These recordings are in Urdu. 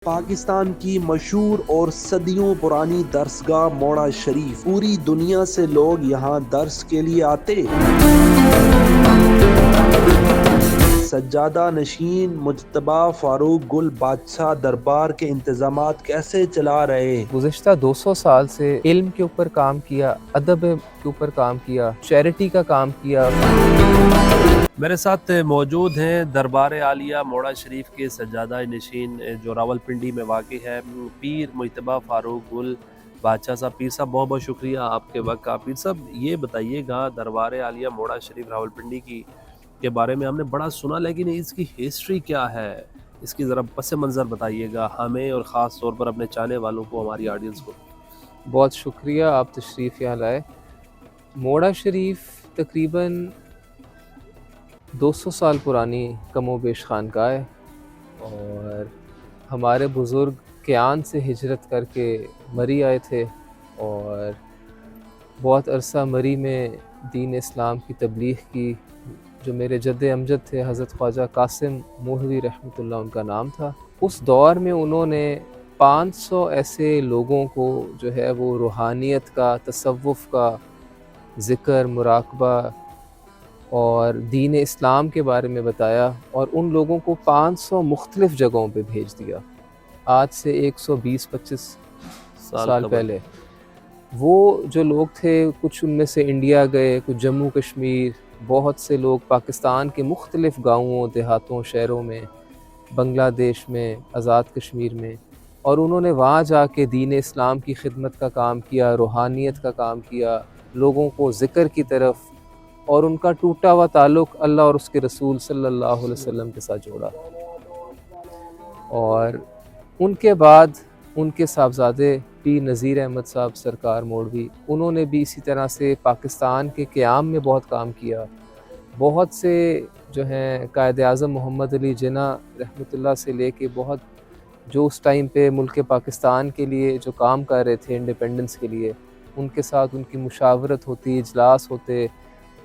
پاکستان کی مشہور اور صدیوں پرانی درسگاہ موڑا شریف، پوری دنیا سے لوگ یہاں درس کے لیے آتے۔ سجادہ نشین مجتبیٰ فاروق گل بادشاہ دربار کے انتظامات کیسے چلا رہے؟ گزشتہ 200 سال سے علم کے اوپر کام کیا، ادب کے اوپر کام کیا، چیریٹی کا کام کیا۔ میرے ساتھ موجود ہیں دربار عالیہ موڑا شریف کے سجادہ نشین جو راولپنڈی میں واقع ہے، پیر مجتبیٰ فاروق گل بادشاہ صاحب۔ پیر صاحب بہت بہت شکریہ آپ کے وقت کا۔ پیر صاحب یہ بتائیے گا، دربار عالیہ موڑا شریف راولپنڈی کے بارے میں ہم نے بڑا سنا، لیکن اس کی ہسٹری کیا ہے؟ اس کی ذرا پس منظر بتائیے گا ہمیں اور خاص طور پر اپنے چاہنے والوں کو، ہماری آڈینس کو۔ بہت شکریہ، آپ تشریف یہاں لائے۔ موڑا شریف تقریباً 200 سال پرانی کم و بیش خانقاہ ہے، اور ہمارے بزرگ کیان سے ہجرت کر کے مری آئے تھے، اور بہت عرصہ مری میں دین اسلام کی تبلیغ کی۔ جو میرے جد امجد تھے حضرت خواجہ قاسم موہوی رحمۃ اللہ ان کا نام تھا، اس دور میں انہوں نے 500 ایسے لوگوں کو جو ہے وہ روحانیت کا، تصوف کا ذکر، مراقبہ اور دین اسلام کے بارے میں بتایا، اور ان لوگوں کو 500 مختلف جگہوں پہ بھیج دیا، آج سے 120-25 سال پہلے۔ وہ جو لوگ تھے، کچھ ان میں سے انڈیا گئے، کچھ جموں کشمیر، بہت سے لوگ پاکستان کے مختلف گاؤں، دیہاتوں، شہروں میں، بنگلہ دیش میں، آزاد کشمیر میں، اور انہوں نے وہاں جا کے دین اسلام کی خدمت کا کام کیا، روحانیت کا کام کیا، لوگوں کو ذکر کی طرف، اور ان کا ٹوٹا ہوا تعلق اللہ اور اس کے رسول صلی اللہ علیہ وسلم کے ساتھ جوڑا۔ اور ان کے بعد ان کے صاحبزادے پیر نذیر احمد صاحب سرکار موڑوی، انہوں نے بھی اسی طرح سے پاکستان کے قیام میں بہت کام کیا۔ بہت سے جو ہیں قائد اعظم محمد علی جناح رحمۃ اللہ سے لے کے بہت جو اس ٹائم پہ ملک پاکستان کے لیے جو کام کر رہے تھے انڈیپینڈنس کے لیے، ان کے ساتھ ان کی مشاورت ہوتی، اجلاس ہوتے،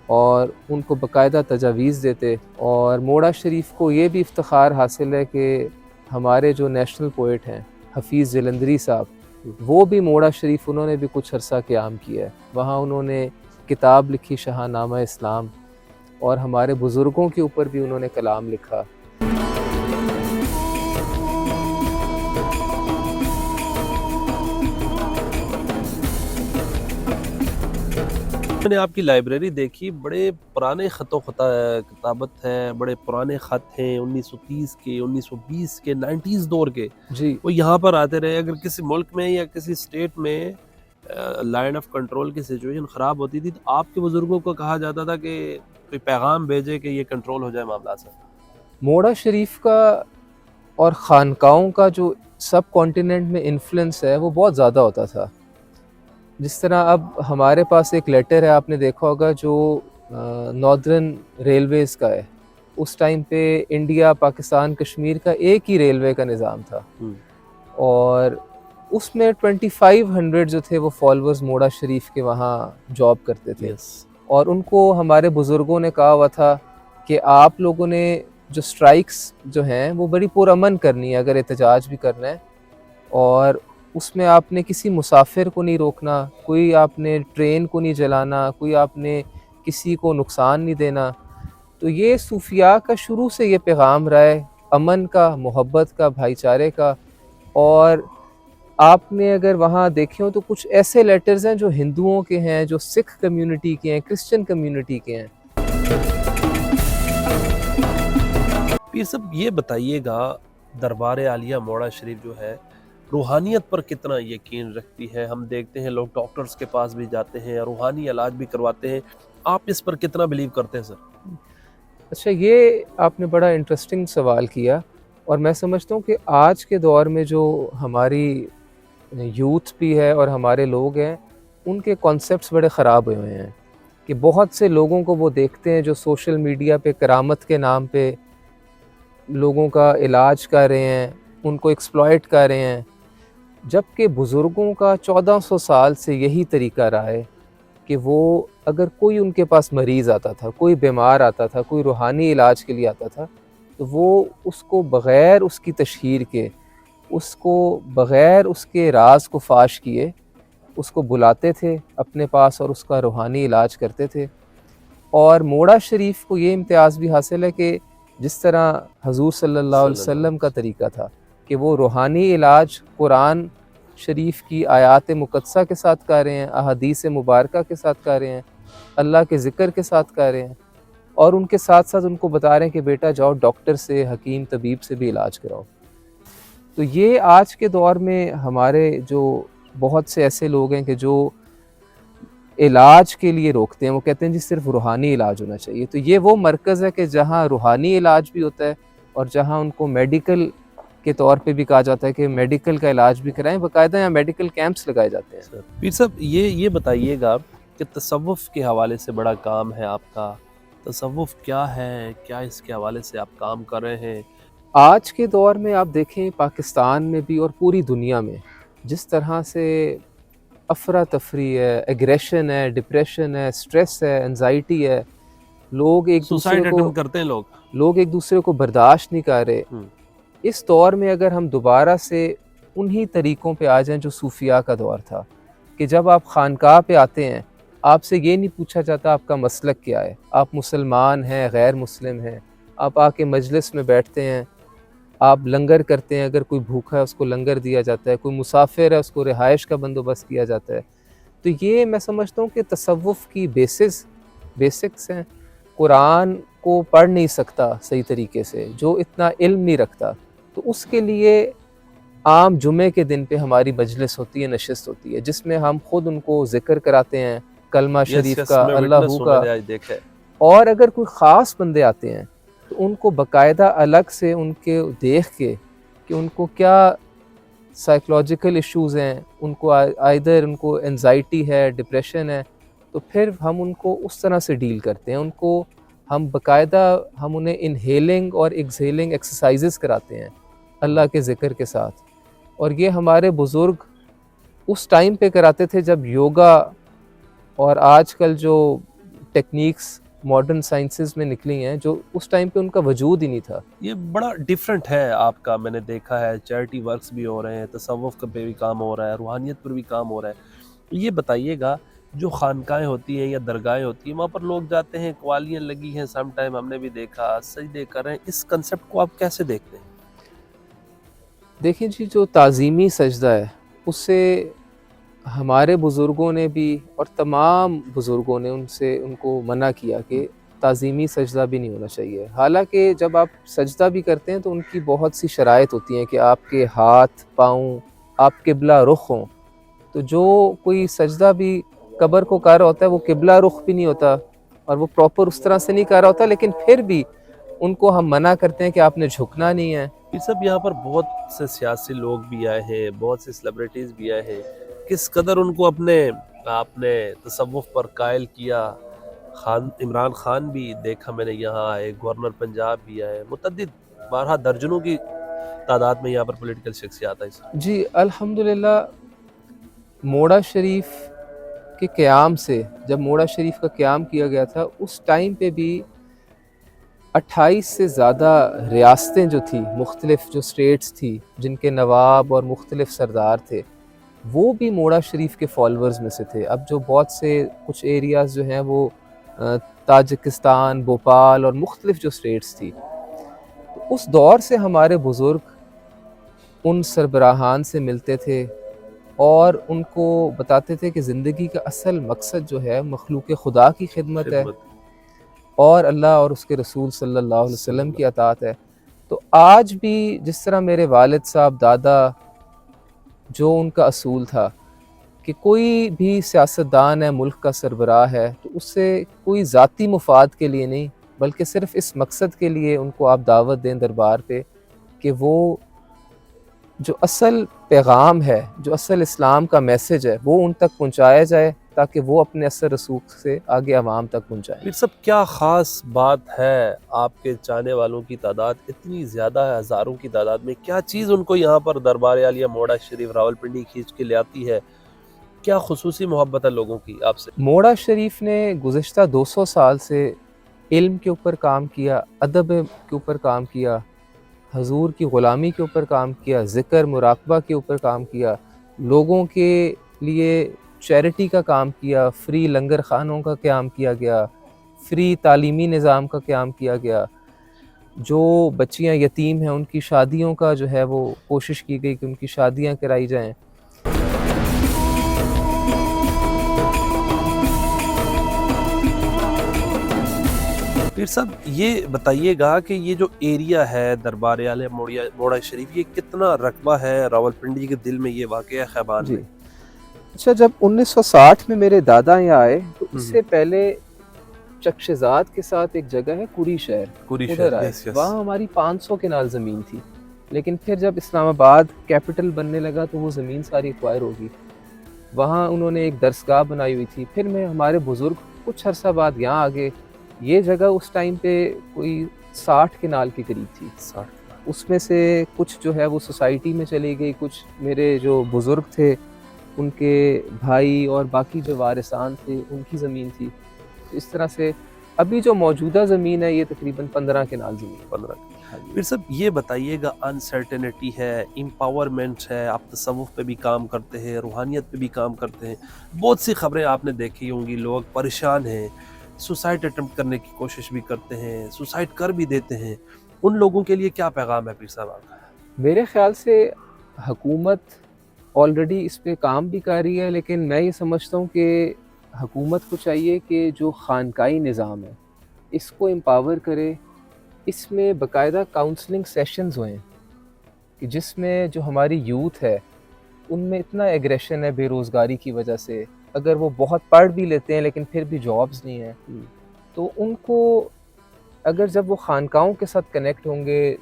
اور ان کو باقاعدہ تجاویز دیتے۔ اور موڑا شریف کو یہ بھی افتخار حاصل ہے کہ ہمارے جو نیشنل پوئٹ ہیں حفیظ جلندری صاحب، وہ بھی موڑا شریف انہوں نے بھی کچھ عرصہ قیام کیا ہے۔ وہاں انہوں نے کتاب لکھی شاہ نامہ اسلام، اور ہمارے بزرگوں کے اوپر بھی انہوں نے کلام لکھا۔ میں نے آپ کی لائبریری دیکھی، بڑے پرانے خط و کتابت ہیں، بڑے پرانے خط ہیں، 1930 کے، 1920 کے، 90s دور کے۔ جی، وہ یہاں پر آتے رہے۔ اگر کسی ملک میں یا کسی اسٹیٹ میں لائن آف کنٹرول کی سچویشن خراب ہوتی تھی، تو آپ کے بزرگوں کو کہا جاتا تھا کہ کوئی پیغام بھیجے کہ یہ کنٹرول ہو جائے معاملات سے۔ موڑا شریف کا اور خانقاہوں کا جو سب کانٹیننٹ میں انفلوئنس ہے وہ بہت زیادہ ہوتا تھا۔ جس طرح اب ہمارے پاس ایک لیٹر ہے، آپ نے دیکھا ہوگا، جو ناردرن ریلویز کا ہے۔ اس ٹائم پہ انڈیا، پاکستان، کشمیر کا ایک ہی ریلوے کا نظام تھا، اور اس میں 2500 جو تھے وہ فالوورز موڑا شریف کے وہاں جاب کرتے تھے۔ اور ان کو ہمارے بزرگوں نے کہا ہوا تھا کہ آپ لوگوں نے جو سٹرائکس جو ہیں وہ بڑی پرامن کرنی ہے، اگر احتجاج بھی کرنا ہے، اور اس میں آپ نے کسی مسافر کو نہیں روکنا، کوئی آپ نے ٹرین کو نہیں جلانا، کوئی آپ نے کسی کو نقصان نہیں دینا۔ تو یہ صوفیاء کا شروع سے یہ پیغام رہا ہے، امن کا، محبت کا، بھائی چارے کا۔ اور آپ نے اگر وہاں دیکھے ہو تو کچھ ایسے لیٹرز ہیں جو ہندوؤں کے ہیں، جو سکھ کمیونٹی کے ہیں، کرسچن کمیونٹی کے ہیں۔ پیر صاحب یہ بتائیے گا، دربار عالیہ موڑا شریف جو ہے روحانیت پر کتنا یقین رکھتی ہے؟ ہم دیکھتے ہیں لوگ ڈاکٹرز کے پاس بھی جاتے ہیں، روحانی علاج بھی کرواتے ہیں، آپ اس پر کتنا بلیو کرتے ہیں سر؟ اچھا، یہ آپ نے بڑا انٹرسٹنگ سوال کیا، اور میں سمجھتا ہوں کہ آج کے دور میں جو ہماری یوتھ بھی ہے اور ہمارے لوگ ہیں، ان کے کانسیپٹس بڑے خراب ہوئے ہیں، کہ بہت سے لوگوں کو وہ دیکھتے ہیں جو سوشل میڈیا پہ کرامت کے نام پہ لوگوں کا علاج کر رہے ہیں، ان کو ایکسپلائٹ کر رہے ہیں، جبکہ بزرگوں کا 1400 سال سے یہی طریقہ رہا ہے کہ وہ اگر کوئی ان کے پاس مریض آتا تھا، کوئی بیمار آتا تھا، کوئی روحانی علاج کے لیے آتا تھا، تو وہ اس کو بغیر اس کی تشہیر کے اس کو بغیر اس کے راز کو فاش کیے اس کو بلاتے تھے اپنے پاس اور اس کا روحانی علاج کرتے تھے۔ اور موڑا شریف کو یہ امتیاز بھی حاصل ہے کہ جس طرح حضور صلی اللہ علیہ وسلم کا طریقہ تھا کہ وہ روحانی علاج قرآن شریف کی آیات مقدسہ کے ساتھ کر رہے ہیں، احادیث مبارکہ کے ساتھ کر رہے ہیں، اللہ کے ذکر کے ساتھ کر رہے ہیں، اور ان کے ساتھ ساتھ ان کو بتا رہے ہیں کہ بیٹا جاؤ ڈاکٹر سے، حکیم طبیب سے بھی علاج کراؤ۔ تو یہ آج کے دور میں ہمارے جو بہت سے ایسے لوگ ہیں کہ جو علاج کے لیے روکتے ہیں، وہ کہتے ہیں جی صرف روحانی علاج ہونا چاہیے۔ تو یہ وہ مرکز ہے کہ جہاں روحانی علاج بھی ہوتا ہے اور جہاں ان کو میڈیکل کے طور پہ بھی کہا جاتا ہے کہ میڈیکل کا علاج بھی کرائیں، باقاعدہ یہاں میڈیکل کیمپس لگائے جاتے ہیں۔ پیر صاحب یہ بتائیے گا کہ تصوف کے حوالے سے بڑا کام ہے آپ کا، تصوف کیا ہے، کیا اس کے حوالے سے آپ کام کر رہے ہیں؟ آج کے دور میں آپ دیکھیں پاکستان میں بھی اور پوری دنیا میں جس طرح سے افراتفری ہے، ایگریشن ہے، ڈپریشن ہے، سٹریس ہے، انزائٹی ہے، لوگ ایک دوسرے سوسائڈ کو اٹمپٹ کرتے ہیں لوگ ایک دوسرے کو برداشت نہیں کر رہے۔ اس دور میں اگر ہم دوبارہ سے انہی طریقوں پہ آ جائیں جو صوفیاء کا دور تھا، کہ جب آپ خانقاہ پہ آتے ہیں آپ سے یہ نہیں پوچھا جاتا آپ کا مسلک کیا ہے، آپ مسلمان ہیں غیر مسلم ہیں، آپ آ کے مجلس میں بیٹھتے ہیں، آپ لنگر کرتے ہیں، اگر کوئی بھوکا ہے اس کو لنگر دیا جاتا ہے، کوئی مسافر ہے اس کو رہائش کا بندوبست کیا جاتا ہے۔ تو یہ میں سمجھتا ہوں کہ تصوف کی بیسکس ہیں۔ قرآن کو پڑھ نہیں سکتا صحیح طریقے سے، جو اتنا علم نہیں رکھتا، تو اس کے لیے عام جمعے کے دن پہ ہماری مجلس ہوتی ہے، نشست ہوتی ہے، جس میں ہم خود ان کو ذکر کراتے ہیں کلمہ شریف کا، اللہ کا، اور اگر کوئی خاص بندے آتے ہیں تو ان کو باقاعدہ الگ سے ان کے دیکھ کے کہ ان کو کیا سائیکولوجیکل ایشوز ہیں، ان کو آئدر ان کو انزائٹی ہے، ڈپریشن ہے، تو پھر ہم ان کو اس طرح سے ڈیل کرتے ہیں۔ ان کو ہم باقاعدہ ہم انہیں انہیلنگ اور ایکسہیلنگ ایکسرسائزز کراتے ہیں اللہ کے ذکر کے ساتھ، اور یہ ہمارے بزرگ اس ٹائم پہ کراتے تھے جب یوگا اور آج کل جو ٹیکنیکس ماڈرن سائنسز میں نکلی ہیں، جو اس ٹائم پہ ان کا وجود ہی نہیں تھا۔ یہ بڑا ڈیفرنٹ ہے آپ کا، میں نے دیکھا ہے چیریٹی ورکس بھی ہو رہے ہیں، تصوف پہ بھی کام ہو رہا ہے، روحانیت پر بھی کام ہو رہا ہے۔ یہ بتائیے گا جو خانقاہیں ہوتی ہیں یا درگاہیں ہوتی ہیں وہاں پر لوگ جاتے ہیں، قوالیاں لگی ہیں، سم ٹائم ہم نے بھی دیکھا سجدے کر رہے ہیں، اس کنسپٹ کو آپ کیسے دیکھتے ہیں؟ دیکھیں جی، جو تعظیمی سجدہ ہے اس سے ہمارے بزرگوں نے بھی اور تمام بزرگوں نے ان کو منع کیا کہ تعظیمی سجدہ بھی نہیں ہونا چاہیے۔ حالانکہ جب آپ سجدہ بھی کرتے ہیں تو ان کی بہت سی شرائط ہوتی ہیں کہ آپ کے ہاتھ پاؤں آپ قبلہ رخ ہوں۔ تو جو کوئی سجدہ بھی قبر کو کر رہا ہوتا ہے وہ قبلہ رخ بھی نہیں ہوتا اور وہ پراپر اس طرح سے نہیں کر رہا ہوتا، لیکن پھر بھی ان کو ہم منع کرتے ہیں کہ آپ نے جھکنا نہیں ہے۔ یہ سب یہاں پر بہت سے سیاسی لوگ بھی آئے ہیں، بہت سے سیلیبریٹیز بھی آئے ہیں، کس قدر ان کو آپ نے تصوف پر قائل کیا۔ عمران خان بھی دیکھا میں نے یہاں آئے، گورنر پنجاب بھی آئے، متعدد 12 درجنوں کی تعداد میں یہاں پر پولیٹیکل شخصیات آئی۔ جی الحمدللہ، موڑا شریف کے قیام سے، جب موڑا شریف کا قیام کیا گیا تھا اس ٹائم پہ بھی 28 سے زیادہ ریاستیں جو تھی، مختلف جو سٹیٹس تھی جن کے نواب اور مختلف سردار تھے، وہ بھی موڑا شریف کے فالورز میں سے تھے۔ اب جو بہت سے کچھ ایریاز جو ہیں وہ تاجکستان، بھوپال اور مختلف جو سٹیٹس تھی، اس دور سے ہمارے بزرگ ان سربراہان سے ملتے تھے اور ان کو بتاتے تھے کہ زندگی کا اصل مقصد جو ہے مخلوق خدا کی خدمت ہے اور اللہ اور اس کے رسول صلی اللہ علیہ وسلم کی اطاعت ہے۔ تو آج بھی جس طرح میرے والد صاحب، دادا، جو ان کا اصول تھا کہ کوئی بھی سیاستدان ہے، ملک کا سربراہ ہے، تو اس سے کوئی ذاتی مفاد کے لیے نہیں بلکہ صرف اس مقصد کے لیے ان کو آپ دعوت دیں دربار پہ کہ وہ جو اصل پیغام ہے، جو اصل اسلام کا میسج ہے، وہ ان تک پہنچایا جائے تاکہ وہ اپنے اثر رسوخ سے آگے عوام تک پہنچائیں۔ پھر سب کیا خاص بات ہے آپ کے چاہنے والوں کی تعداد اتنی زیادہ ہے، ہزاروں کی تعداد میں، کیا چیز ان کو یہاں پر دربار عالیہ موڑا شریف راولپنڈی کھینچ کے لے آتی ہے؟ کیا خصوصی محبت ہے لوگوں کی آپ سے؟ موڑا شریف نے گزشتہ 200 سال سے علم کے اوپر کام کیا، ادب کے اوپر کام کیا، حضور کی غلامی کے اوپر کام کیا، ذکر مراقبہ کے اوپر کام کیا، لوگوں کے لیے چیریٹی کا کام کیا، فری لنگر خانوں کا قیام کیا گیا، فری تعلیمی نظام کا قیام کیا گیا، جو بچیاں یتیم ہیں ان کی شادیوں کا جو ہے وہ کوشش کی گئی کہ ان کی شادیاں کرائی جائیں۔ پیر صاحب یہ بتائیے گا کہ یہ جو ایریا ہے دربار عالیہ موڑا شریف، یہ کتنا رقبہ ہے راولپنڈی کے دل میں یہ واقع ہے خیبان جی میں؟ اچھا، جب 1960 میں میرے دادا یہاں آئے تو اس سے پہلے چکشزاد کے ساتھ ایک جگہ ہے کوری شہر، کوری ادھر شہر، آئے، یس یس۔ وہاں ہماری 500 کنال زمین تھی، لیکن پھر جب اسلام آباد کیپٹل بننے لگا تو وہ زمین ساری ایکوائر ہوگی۔ وہاں انہوں نے ایک درسگاہ بنائی ہوئی تھی، پھر میں ہمارے بزرگ کچھ عرصہ بعد یہاں آ گئے۔ یہ جگہ اس ٹائم پہ کوئی 60 کنال کے قریب تھی، اس میں سے کچھ جو ہے وہ سوسائٹی میں چلی گئی، کچھ میرے جو بزرگ تھے ان کے بھائی اور باقی جو وارثان تھے ان کی زمین تھی۔ اس طرح سے ابھی جو موجودہ زمین ہے یہ تقریباً 15 کنال زمین۔ 15۔ پھر سب یہ بتائیے گا، انسرٹنٹی ہے، امپاورمنٹ ہے، آپ تصوف پہ بھی کام کرتے ہیں، روحانیت پہ بھی کام کرتے ہیں، بہت سی خبریں آپ نے دیکھی ہوں گی، لوگ پریشان ہیں، سوسائڈ اٹمپٹ کرنے کی کوشش بھی کرتے ہیں، سوسائڈ کر بھی دیتے ہیں، ان لوگوں کے لیے کیا پیغام ہے پیر صاحب آپ کا؟ میرے خیال سے حکومت آلریڈی اس پہ کام بھی کر رہی ہے، لیکن میں یہ سمجھتا ہوں کہ حکومت کو چاہیے کہ جو خانقاہی نظام ہے اس کو امپاور کرے، اس میں باقاعدہ کاؤنسلنگ سیشنز ہوئیں کہ جس میں جو ہماری یوتھ ہے ان میں اتنا ایگریشن ہے بے روزگاری کی وجہ سے، اگر وہ بہت پڑھ بھی لیتے ہیں لیکن پھر بھی جابز نہیں ہیں، تو ان کو اگر جب وہ خانقاہوں کے ساتھ کنیکٹ ہوں گے،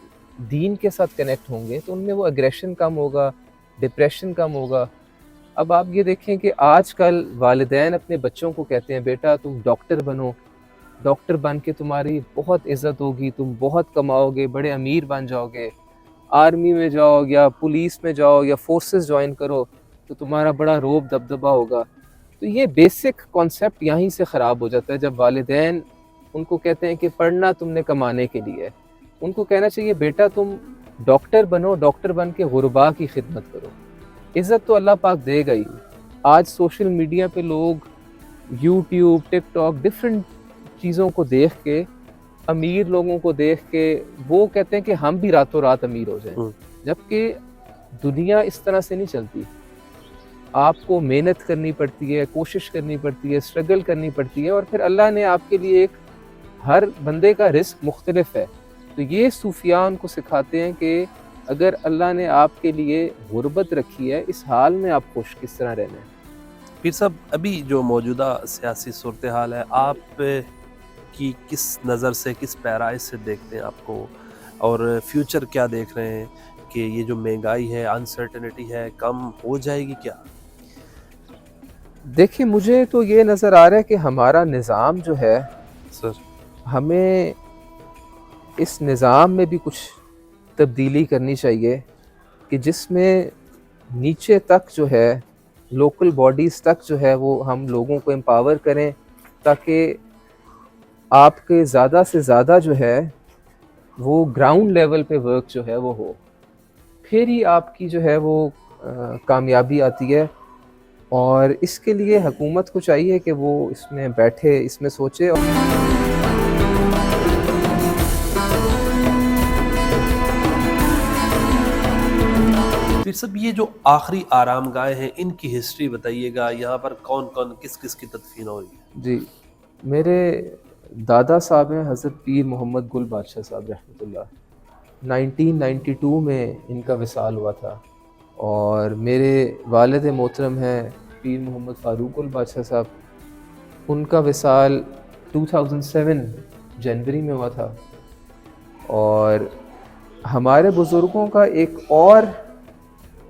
دین کے ساتھ کنیکٹ ہوں گے، تو ان میں وہ ایگریشن کم ہوگا، ڈپریشن کم ہوگا۔ اب آپ یہ دیکھیں کہ آج کل والدین اپنے بچوں کو کہتے ہیں بیٹا تم ڈاکٹر بنو، ڈاکٹر بن کے تمہاری بہت عزت ہوگی، تم بہت کماؤ گے، بڑے امیر بن جاؤ گے، آرمی میں جاؤ یا پولیس میں جاؤ یا فورسز جوائن کرو تو تمہارا بڑا روب دبدبہ ہوگا۔ تو یہ بیسک کانسیپٹ یہیں سے خراب ہو جاتا ہے جب والدین ان کو کہتے ہیں کہ پڑھنا تم نے کمانے کے لیے ہے۔ ان کو کہنا چاہیے بیٹا تم ڈاکٹر بنو، ڈاکٹر بن کے غربا کی خدمت کرو، عزت تو اللہ پاک دے گا ہی۔ آج سوشل میڈیا پہ لوگ یوٹیوب، ٹک ٹاک، ڈفرینٹ چیزوں کو دیکھ کے، امیر لوگوں کو دیکھ کے وہ کہتے ہیں کہ ہم بھی راتوں رات امیر ہو جائیں، جبکہ دنیا اس طرح سے نہیں چلتی۔ آپ کو محنت کرنی پڑتی ہے، کوشش کرنی پڑتی ہے، اسٹرگل کرنی پڑتی ہے، اور پھر اللہ نے آپ کے لیے ایک، ہر بندے کا رزق مختلف ہے۔ تو یہ صوفیاء ان کو سکھاتے ہیں کہ اگر اللہ نے آپ کے لیے غربت رکھی ہے، اس حال میں آپ خوش کس طرح رہنا ہے۔ پیر صاحب ابھی جو موجودہ سیاسی صورتحال ہے، آپ کی کس نظر سے، کس پیرائی سے دیکھتے ہیں آپ کو، اور فیوچر کیا دیکھ رہے ہیں کہ یہ جو مہنگائی ہے، انسرٹنٹی ہے، کم ہو جائے گی کیا؟ دیکھیں مجھے تو یہ نظر آ رہا ہے کہ ہمارا نظام جو ہے، سر ہمیں اس نظام میں بھی کچھ تبدیلی کرنی چاہیے کہ جس میں نیچے تک جو ہے، لوکل باڈیز تک جو ہے، وہ ہم لوگوں کو امپاور کریں تاکہ آپ کے زیادہ سے زیادہ جو ہے وہ گراؤنڈ لیول پہ ورک جو ہے وہ ہو، پھر ہی آپ کی جو ہے وہ کامیابی آتی ہے۔ اور اس کے لیے حکومت کو چاہیے کہ وہ اس میں بیٹھے، اس میں سوچے۔ پھر سب یہ جو آخری آرام گاہیں ہیں ان کی ہسٹری بتائیے گا، یہاں پر کون کون کس کس کی تدفین ہو رہی ہے؟ جی، میرے دادا صاحب ہیں حضرت پیر محمد گل بادشاہ صاحب رحمۃ اللہ، 1992 میں ان کا وصال ہوا تھا، اور میرے والد محترم ہیں پیر محمد فاروق گل بادشاہ صاحب، ان کا وصال 2007 جنوری میں ہوا تھا۔ اور ہمارے بزرگوں کا ایک اور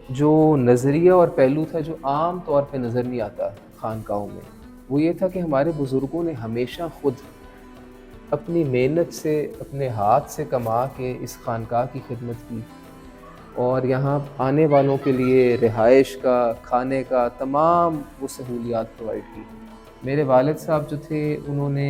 جو نظریہ اور پہلو تھا جو عام طور پہ نظر نہیں آتا خانقاہوں میں، وہ یہ تھا کہ ہمارے بزرگوں نے ہمیشہ خود اپنی محنت سے، اپنے ہاتھ سے کما کے اس خانقاہ کی خدمت کی، اور یہاں آنے والوں کے لیے رہائش کا، کھانے کا، تمام وہ سہولیات پرووائڈ کی۔ میرے والد صاحب جو تھے انہوں نے